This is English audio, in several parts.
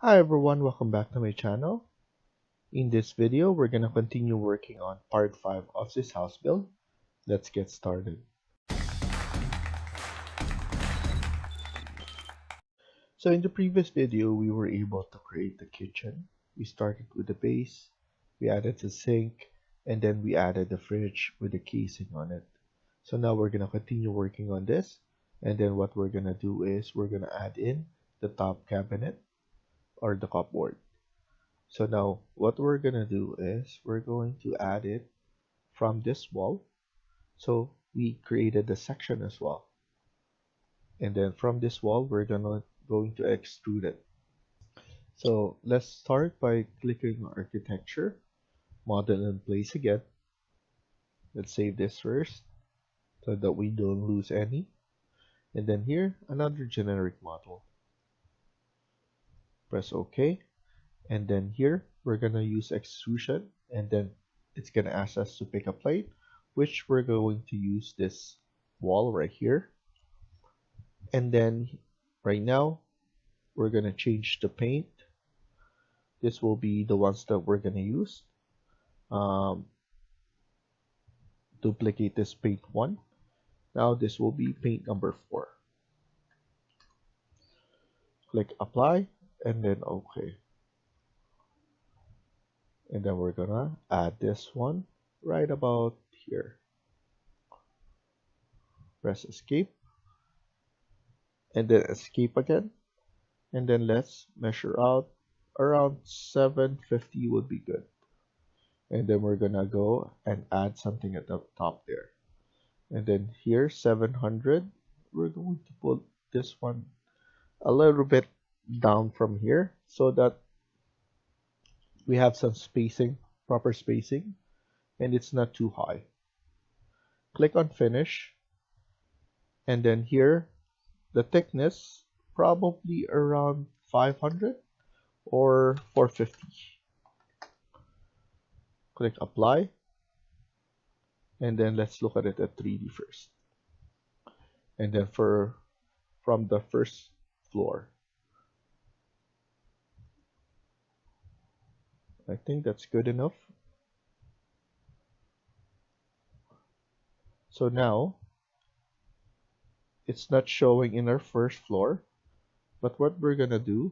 Hi everyone, welcome back to my channel. In this video, we're gonna continue working on part 5 of this house build. Let's get started. So in the previous video, we were able to create the kitchen. We started with the base, we added the sink, and then we added the fridge with the casing on it. So now we're gonna continue working on this, and then what we're gonna do is we're gonna add in the top cabinet or the cupboard. So now what we're gonna do is we're going to add it from this wall. So we created the section as well. And then from this wall, we're going to extrude it. So let's start by clicking on architecture, model in place again. Let's save this first so that we don't lose any. And then here, another generic model. Press OK. And then here, we're gonna use extrusion, and then it's gonna ask us to pick a plane, which we're going to use this wall right here. And then right now, we're gonna change the paint. This will be the ones that we're gonna use. Duplicate this paint 1. Now this will be paint number 4. Click apply and then OK. And then we're gonna add this one right about here. Press escape and then escape again, and then let's measure out around 750 would be good. And then we're gonna go and add something at the top there, and then here 700. We're going to put this one a little bit down from here so that we have some spacing, proper spacing, and it's not too high. Click on finish, and then here the thickness probably around 500 or 450. Click apply, and then let's look at it at 3D first. And then from the first floor, I think that's good enough. So now it's not showing in our first floor, but what we're gonna do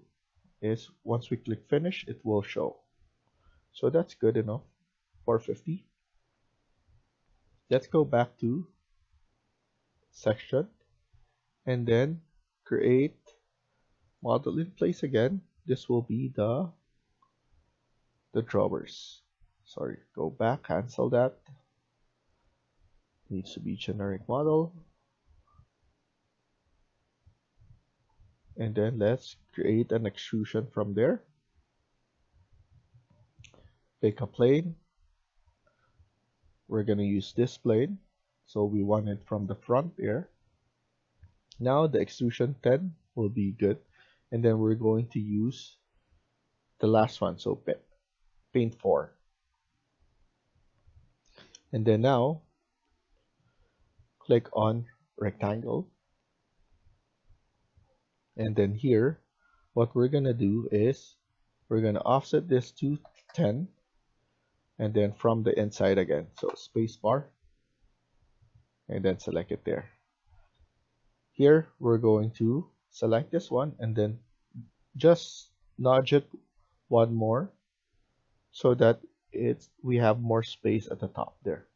is once we click finish, it will show. So that's good enough. 450. Let's go back to section and then create model in place again. This will be the drawers. Sorry, go back, cancel that. Needs to be generic model. And then let's create an extrusion from there. Pick a plane. We're going to use this plane, so we want it from the front there. Now the extrusion 10 will be good, and then we're going to use the last one, so paint 4. And then now click on rectangle, and then here what we're gonna do is we're gonna offset this to 10, and then from the inside again, so spacebar, and then select it there. Here we're going to select this one and then just nudge it one more so that we have more space at the top there.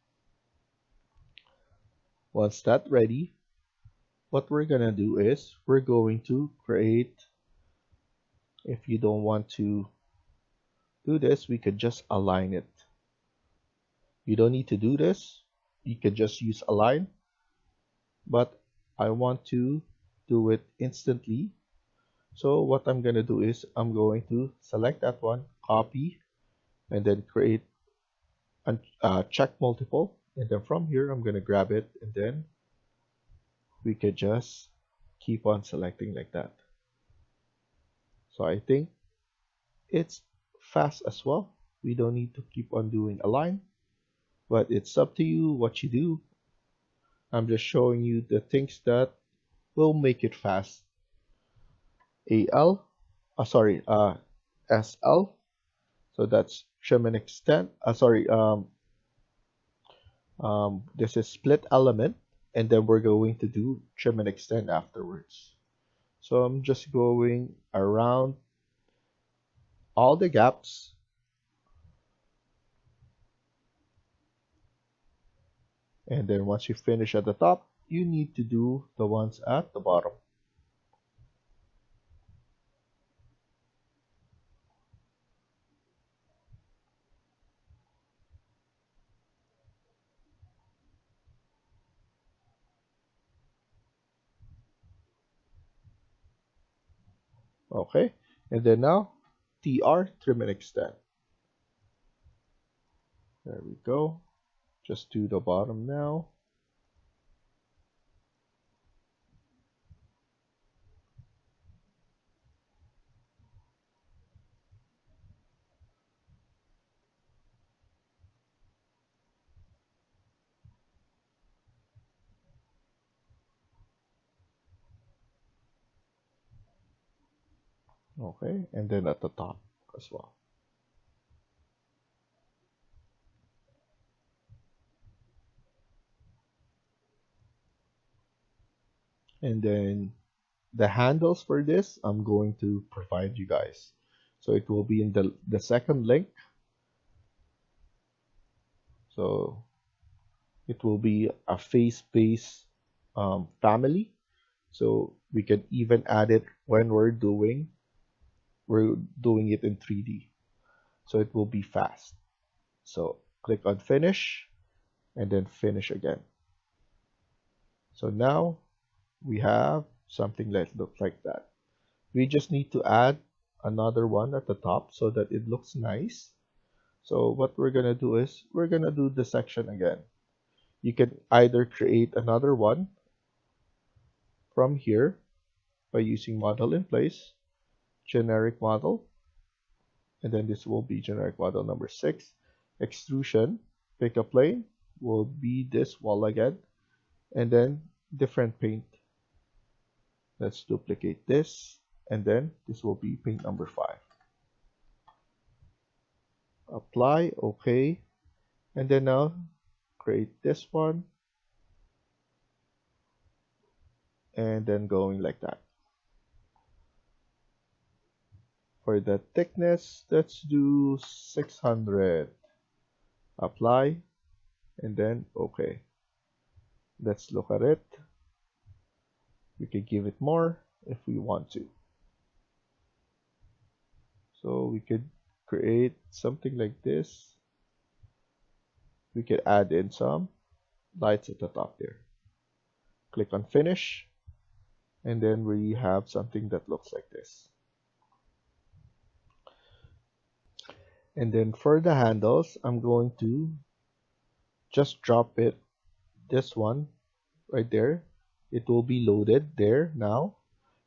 Once that's ready, what we're gonna do is we're going to create, if you don't want to do this, we could just align it. You don't need to do this, you could just use align, but I want to do it instantly. So what I'm gonna do is I'm going to select that one, copy, and then create and check multiple, and then from here I'm gonna grab it, and then we could just keep on selecting like that. So I think it's fast as well. We don't need to keep on doing align, but it's up to you what you do. I'm just showing you the things that will make it fast. AL, sorry, SL. So that's trim and extend. This is split element, and then we're going to do trim and extend afterwards. So I'm just going around all the gaps, and then once you finish at the top, you need to do the ones at the bottom. Okay, and then now TR, trim and extend. There we go. Just do the bottom now. Okay, and then at the top as well. And then the handles for this, I'm going to provide you guys. So it will be in the second link. So it will be a face-based family. So we can even add it when we're doing it in 3D. So it will be fast. So click on finish and then finish again. So now we have something that looks like that. We just need to add another one at the top so that it looks nice. So what we're gonna do is we're gonna do the section again. You can either create another one from here by using model in place, generic model, and then this will be generic model number 6. Extrusion, pick a plane, will be this wall again, and then different paint. Let's duplicate this, and then this will be paint number 5. Apply, okay, and then now create this one, and then going like that. For the thickness, let's do 600. Apply, and then okay. Let's look at it. We can give it more if we want to. So we could create something like this. We could add in some lights at the top there. Click on finish, and then we have something that looks like this. And then for the handles, I'm going to just drop it, this one right there. It will be loaded there now.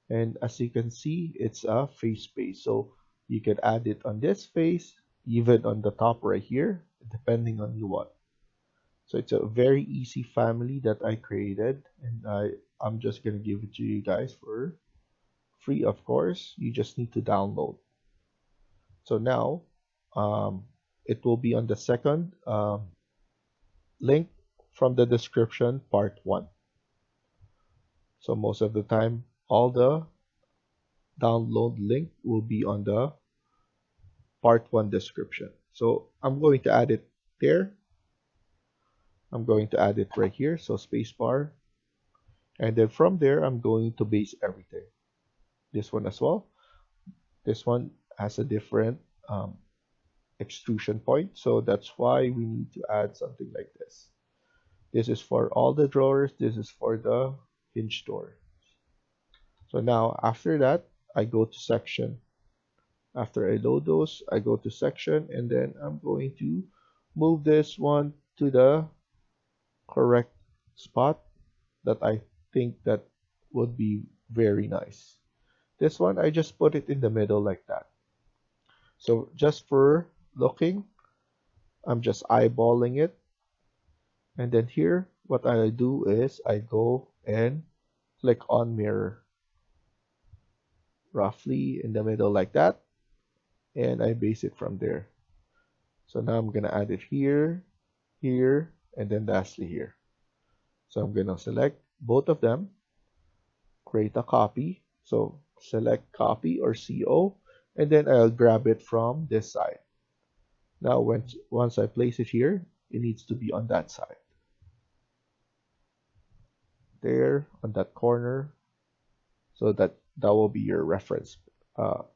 And as you can see, it's a face space. So you can add it on this face, even on the top right here, depending on you want. So it's a very easy family that I created, and I'm just gonna give it to you guys for free, of course. You just need to download. So now it will be on the second link from the description, part 1. So most of the time, all the download link will be on the part 1 description. So I'm going to add it there. I'm going to add it right here, so spacebar. And then from there, I'm going to base everything. This one as well. This one has a different extrusion point, so that's why we need to add something like this. This is for all the drawers. This is for the hinge door. So now after that, I go to section. After I load those, I go to section, and then I'm going to move this one to the correct spot that I think that would be very nice. This one, I just put it in the middle like that. So just for looking, I'm just eyeballing it. And then here, what I do is I go and click on mirror. roughly in the middle like that, and I base it from there. So now I'm gonna add it here, here, and then lastly here. So I'm gonna select both of them, create a copy. So select copy or CO, and then I'll grab it from this side. Now once I place it here, it needs to be on that side. There, on that corner, so that will be your reference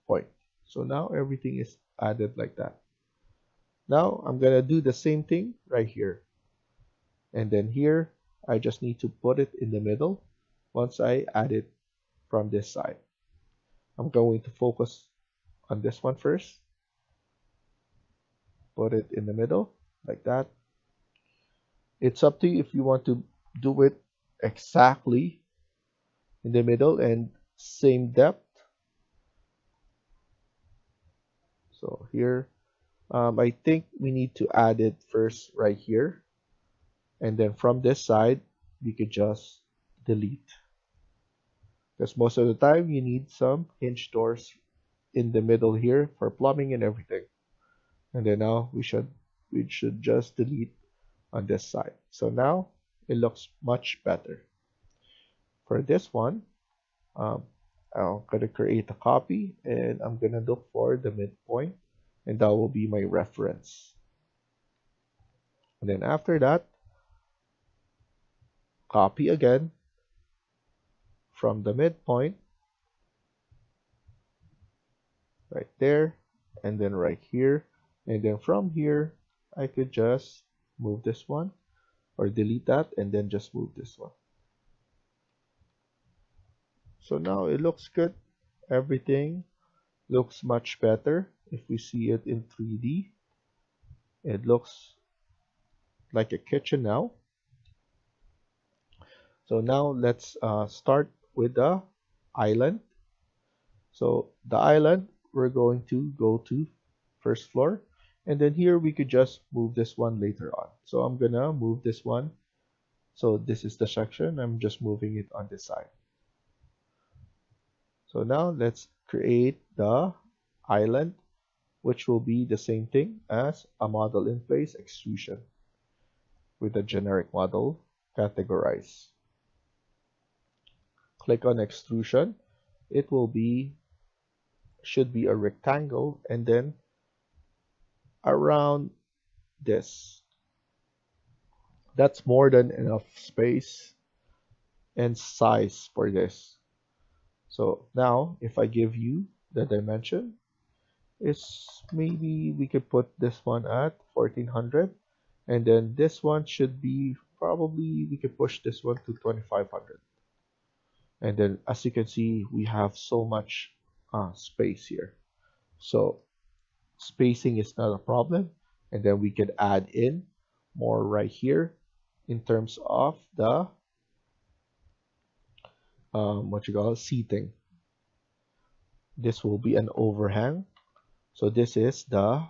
point. So now everything is added like that. Now I'm gonna do the same thing right here. And then here, I just need to put it in the middle once I add it from this side. I'm going to focus on this one first. Put it in the middle like that. It's up to you if you want to do it exactly in the middle and same depth. So here, I think we need to add it first right here. And then from this side, we could just delete. Because most of the time, you need some hinge doors in the middle here for plumbing and everything. And then now we should just delete on this side. So now it looks much better. For this one, I'm gonna create a copy and I'm gonna look for the midpoint, and that will be my reference. And then after that, copy again from the midpoint right there, and then right here, and then from here I could just move this one or delete that and then just move this one. So now it looks good. Everything looks much better. If we see it in 3D, it looks like a kitchen now. So now let's start with the island. So the island, we're going to go to first floor, and then here we could just move this one later on. So I'm gonna move this one. So this is the section, I'm just moving it on this side. So now let's create the island, which will be the same thing as a model in place extrusion with a generic model categorize. Click on extrusion. It will be, should be a rectangle, and then around this. That's more than enough space and size for this. So now if I give you the dimension, it's maybe we could put this one at 1400, and then this one should be probably, we could push this one to 2500. And then as you can see, we have so much space here. So spacing is not a problem, and then we could add in more right here in terms of the seating. This will be an overhang. So this is the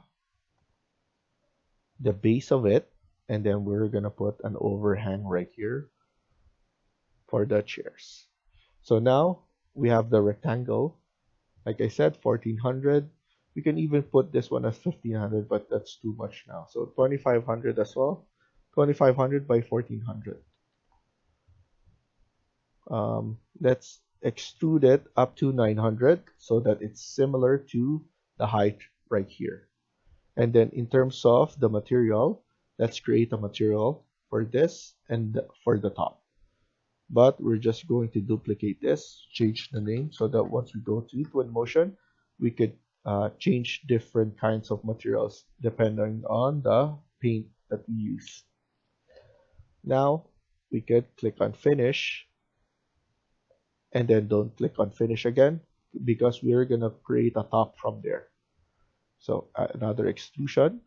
base of it, and then we're gonna put an overhang right here for the chairs. So now we have the rectangle. Like I said, 1400. We can even put this one as 1500, but that's too much now. So 2500 as well. 2500 by 1400. Let's extrude it up to 900 so that it's similar to the height right here. And then in terms of the material, let's create a material for this and for the top. But we're just going to duplicate this, change the name so that once we go to Twinmotion, we could change different kinds of materials depending on the paint that we use. Now we could click on finish, and then don't click on finish again because we're gonna create a top from there. So another extrusion,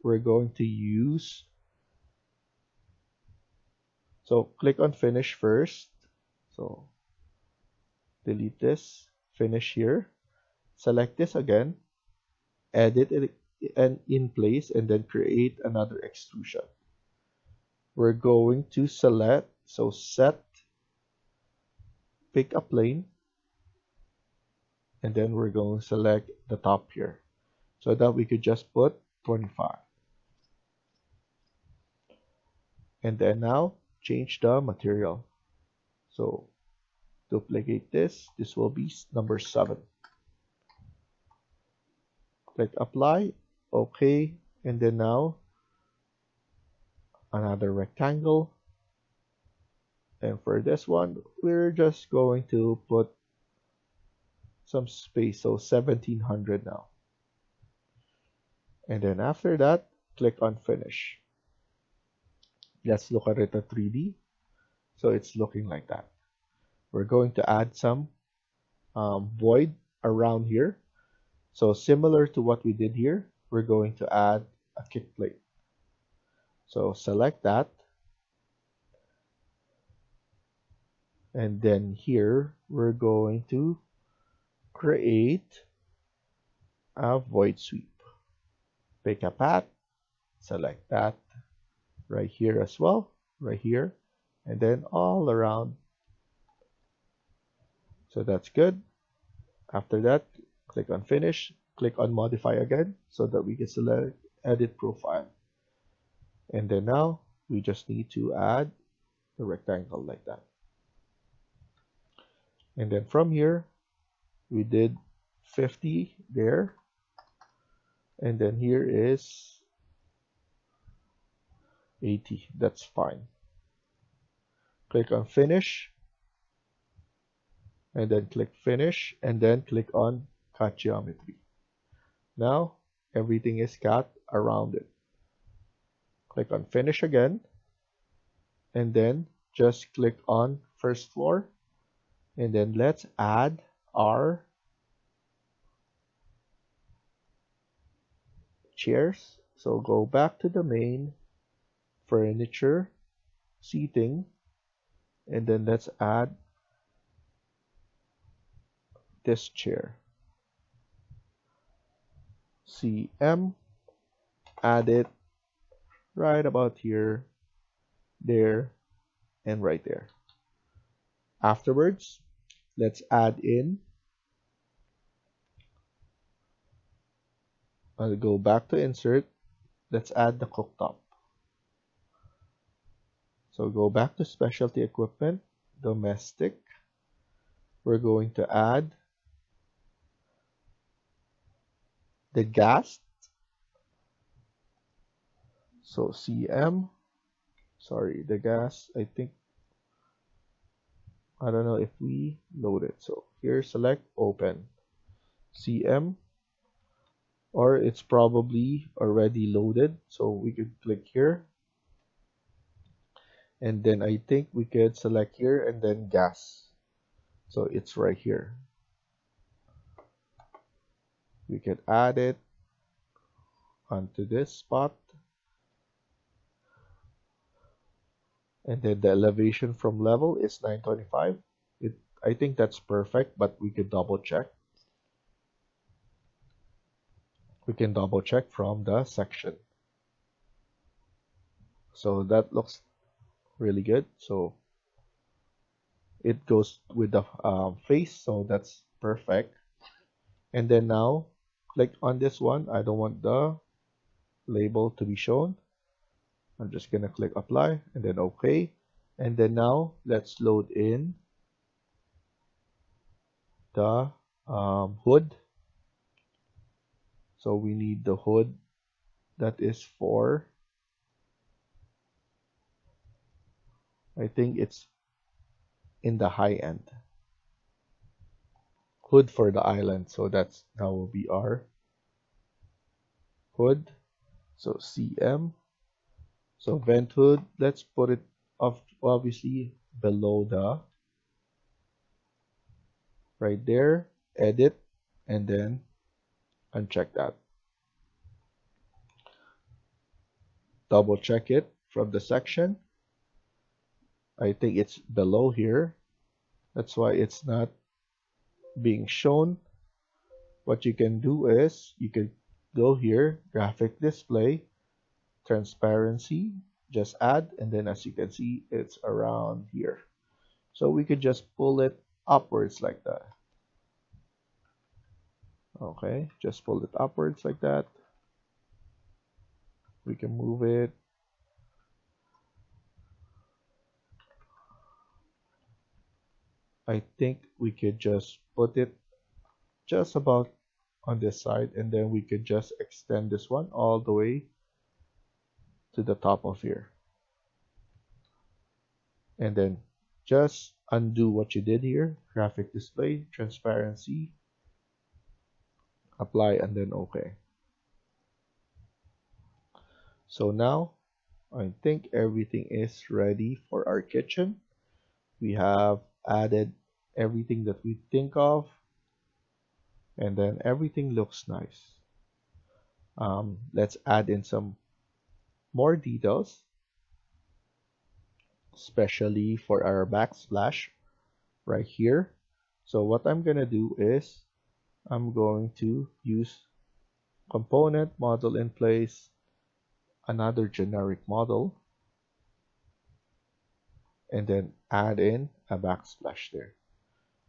we're going to use, so click on finish first. So delete this, finish here, select this again, edit it and in place, and then create another extrusion. We're going to select, so set, pick a plane, and then we're going to select the top here so that we could just put 25. And then now change the material. So duplicate this. This will be number 7. Click apply. Okay. And then now another rectangle. And for this one, we're just going to put some space. So 1700 now. And then after that, click on finish. Let's look at it at 3D. So it's looking like that. We're going to add some void around here. So similar to what we did here, we're going to add a kick plate. So select that. And then here, we're going to create a void sweep. Pick a path, select that right here as well, right here, and then all around. So that's good. After that, click on finish, click on modify again so that we can select edit profile. And then now we just need to add the rectangle like that. And then from here, we did 50 there. And then here is 80. That's fine. Click on finish. And then click finish. And then click on cut geometry. Now everything is cut around it. Click on finish again. And then just click on first floor. And then let's add our chairs. So go back to the main, furniture, seating, and then let's add this chair. CM, add it right about here, there, and right there. Afterwards, let's add in, I'll go back to insert, let's add the cooktop. So go back to specialty equipment, domestic, we're going to add the gas. So CM, sorry, the gas, I think, I don't know if we load it. So here, select open, CM, or it's probably already loaded. So we could click here. And then I think we could select here and then gas. So it's right here. We could add it onto this spot. And then the elevation from level is 925. I think that's perfect, but we could double check. We can double check from the section. So that looks really good. So it goes with the face, so that's perfect. And then now click on this one. I don't want the label to be shown. I'm just gonna click apply and then OK. And then now let's load in the hood. So we need the hood that is for, I think it's in the high end. Hood for the island. So that's now will be our hood. So CM. So vent hood, let's put it obviously below the, right there, edit, and then uncheck that. Double check it from the section. I think it's below here. That's why it's not being shown. What you can do is you can go here, graphic display, transparency, just add, and then as you can see, it's around here. So we could just pull it upwards like that. Okay, just pull it upwards like that. We can move it. I think we could just put it just about on this side, and then we could just extend this one all the way to the top of here. And then just undo what you did here. Graphic display, transparency, apply, and then OK. So now I think everything is ready for our kitchen. We have added everything that we think of, and then everything looks nice. Let's add in some more details, especially for our backsplash right here. So what I'm gonna do is I'm going to use component model in place, another generic model, and then add in a backsplash there.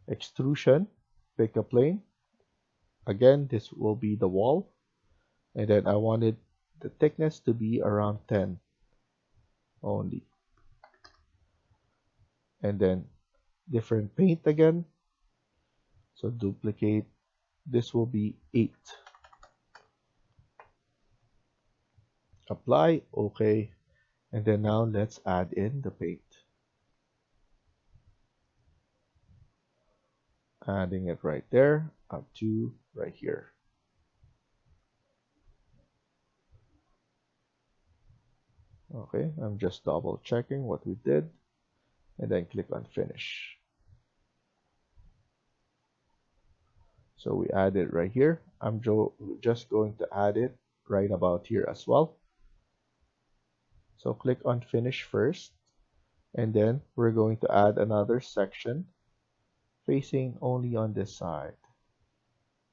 Extrusion, pick a plane. Again, this will be the wall, and then I wanted the thickness to be around 10 only. And then different paint again. So duplicate. This will be 8. Apply, OK. And then now let's add in the paint. Adding it right there up to right here. Okay, I'm just double checking what we did, and then click on finish. So we add it right here. I'm just going to add it right about here as well. So click on finish first, and then we're going to add another section facing only on this side.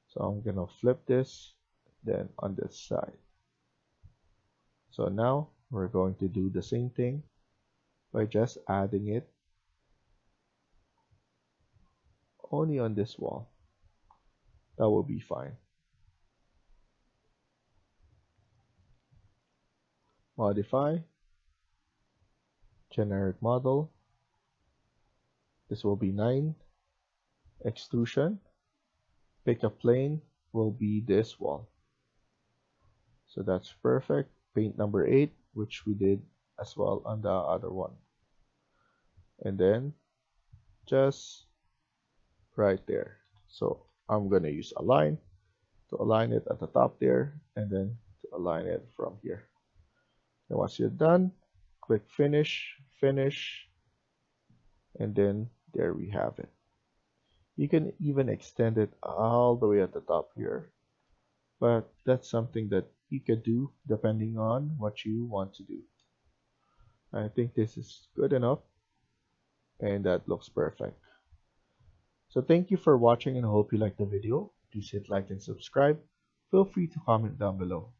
So I'm gonna flip this, then on this side. So now we're going to do the same thing by just adding it only on this wall. That will be fine. Modify, generic model. This will be 9. Extrusion, pick a plane, will be this wall. So that's perfect. Paint number 8, which we did as well on the other one. And then just right there. So I'm going to use align to align it at the top there, and then to align it from here. And once you're done, click finish, finish, and then there we have it. You can even extend it all the way at the top here, but that's something that you could do depending on what you want to do. I think this is good enough, and that looks perfect. So thank you for watching, and I hope you liked the video. Please hit like and subscribe. Feel free to comment down below.